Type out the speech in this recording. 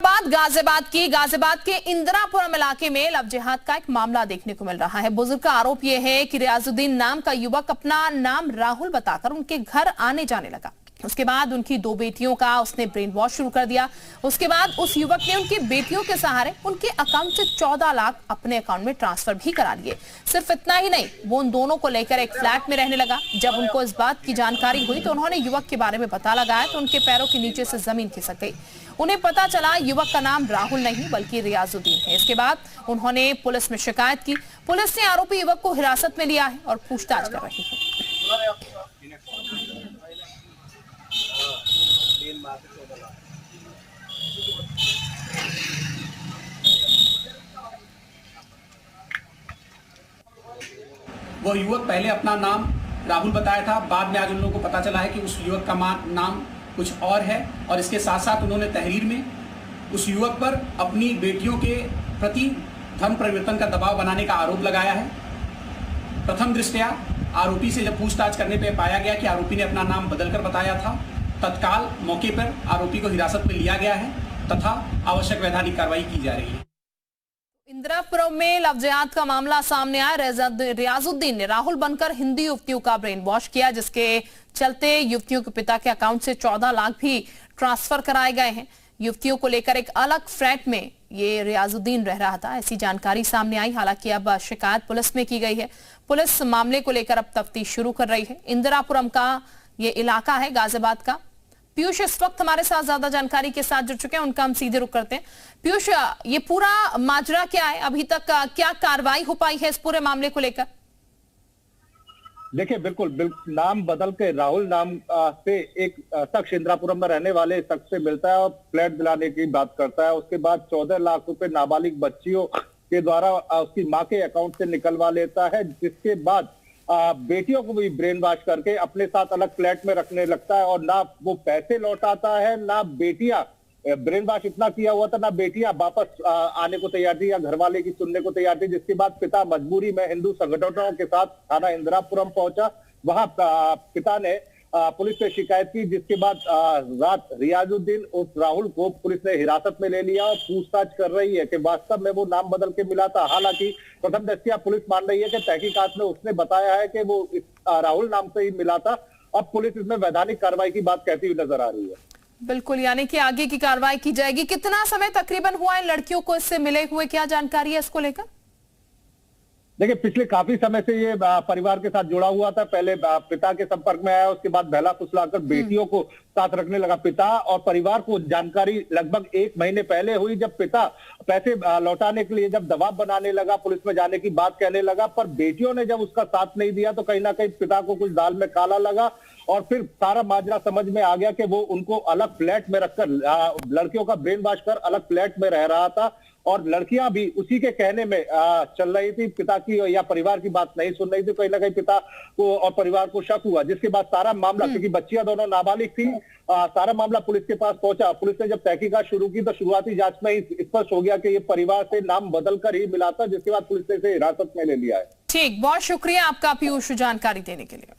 गाजियाबाद के इंदिरापुरम इलाके में लव जिहाद का एक मामला देखने को मिल रहा है। बुजुर्ग का आरोप यह है कि रियाजुद्दीन नाम का युवक अपना नाम राहुल बताकर उनके घर आने जाने लगा। उसके बाद उनकी दो बेटियों का उसने ब्रेन वॉश शुरू कर दिया। उसके बाद उस युवक ने उनकी बेटियों के सहारे उनके अकाउंट से 14 लाख अपने अकाउंट में ट्रांसफर भी करा लिए। सिर्फ इतना ही नहीं, वो उन दोनों को लेकर एक फ्लैट में रहने लगा। जब उनको इस बात की जानकारी हुई तो उन्होंने युवक के बारे में पता लगाया तो उनके पैरों के नीचे से जमीन खिसक गई। उन्हें पता चला युवक का नाम राहुल नहीं बल्कि रियाजुद्दीन है। इसके बाद उन्होंने पुलिस में शिकायत की। पुलिस ने आरोपी युवक को हिरासत में लिया है और पूछताछ कर रही है। वो युवक पहले अपना नाम राहुल बताया था, बाद में आज उन लोगों को पता चला है कि उस युवक का नाम कुछ और है। और इसके साथ साथ उन्होंने तहरीर में उस युवक पर अपनी बेटियों के प्रति धर्म परिवर्तन का दबाव बनाने का आरोप लगाया है। प्रथम दृष्टया आरोपी से जब पूछताछ करने पर पाया गया कि आरोपी ने अपना नाम बदलकर बताया था, तत्काल मौके पर आरोपी को हिरासत में लिया गया है तथा आवश्यक वैधानिक कार्रवाई की जा रही है। इंदिरापुरम में लव जिहाद का मामला सामने आया। रियाजुद्दीन ने राहुल बनकर हिंदू युवतियों का ब्रेन वॉश किया, जिसके चलते युवतियों के पिता के अकाउंट से 14 लाख भी ट्रांसफर कराए गए हैं। युवतियों को लेकर एक अलग फ्लैट में ये रियाजुद्दीन रह रहा था, ऐसी जानकारी सामने आई। हालांकि अब शिकायत पुलिस में की गई है। पुलिस मामले को लेकर अब तफ्तीश शुरू कर रही है। इंदिरापुरम का ये इलाका है गाजियाबाद का। पीयूष इस वक्त हमारे साथ ज्यादा जानकारी के साथ जुड़ चुके हैं, उनका हम सीधे रुख करते हैं। पीयूष, ये पूरा माजरा क्या है, अभी तक क्या कार्रवाई हो पाई है इस पूरे मामले को लेकर? देखिए, बिल्कुल नाम बदल के राहुल नाम से एक शख्स इंदिरापुरम में रहने वाले शख्स से मिलता है और फ्लैट दिलाने की बात करता है। उसके बाद 14 लाख रुपए नाबालिग बच्चियों के द्वारा उसकी मां के अकाउंट से निकलवा लेता है, जिसके बाद बेटियों को भी ब्रेन वॉश करके अपने साथ अलग फ्लैट में रखने लगता है। और ना वो पैसे लौटाता है, ना बेटियां, ब्रेन वॉश इतना किया हुआ था, ना बेटियां वापस आने को तैयार थी या घर वाले की सुनने को तैयार थी। जिसके बाद पिता मजबूरी में हिंदू संगठनों के साथ थाना इंदिरापुरम पहुंचा। वहां पिता ने पुलिस से शिकायत की, जिसके बाद रात रियाजुद्दीन उस राहुल को पुलिस ने हिरासत में ले लिया और पूछताछ कर रही है कि वास्तव में वो नाम बदल के मिला था। हालांकि प्रथम दृष्टया पुलिस मान रही है कि तहकीकात में उसने बताया है कि वो इस राहुल नाम से ही मिला था। अब पुलिस इसमें वैधानिक कार्रवाई की बात कहती हुई नजर आ रही है। बिल्कुल, यानी कि आगे की कार्रवाई की जाएगी। कितना समय तकरीबन हुआ है लड़कियों को इससे मिले हुए, क्या जानकारी है इसको लेकर? देखिए, पिछले काफी समय से ये परिवार के साथ जुड़ा हुआ था। पहले पिता के संपर्क में आया, उसके बाद बहला फुसलाकर बेटियों को साथ रखने लगा। पिता और परिवार को जानकारी लगभग 1 महीने पहले हुई, जब पिता पैसे लौटाने के लिए जब दबाव बनाने लगा, पुलिस में जाने की बात कहने लगा। पर बेटियों ने जब उसका साथ नहीं दिया तो कहीं ना कहीं पिता को कुछ दाल में काला लगा और फिर सारा माजरा समझ में आ गया कि वो उनको अलग फ्लैट में रखकर लड़कियों का ब्रेन वॉश कर अलग फ्लैट में रह रहा था। और लड़कियां भी उसी के कहने में चल रही थी, पिता की या परिवार की बात नहीं सुन रही थी। कहीं ना कहीं पिता को और परिवार को शक हुआ, जिसके बाद सारा मामला, क्योंकि बच्चियां दोनों नाबालिग थी, सारा मामला पुलिस के पास पहुंचा। पुलिस ने जब तहकीकात शुरू की तो शुरुआती जांच में ही स्पष्ट हो गया कि ये परिवार से नाम बदल कर ही मिला था, जिसके बाद पुलिस ने इसे हिरासत में ले लिया है। ठीक, बहुत शुक्रिया आपका पीयूष जानकारी देने के लिए।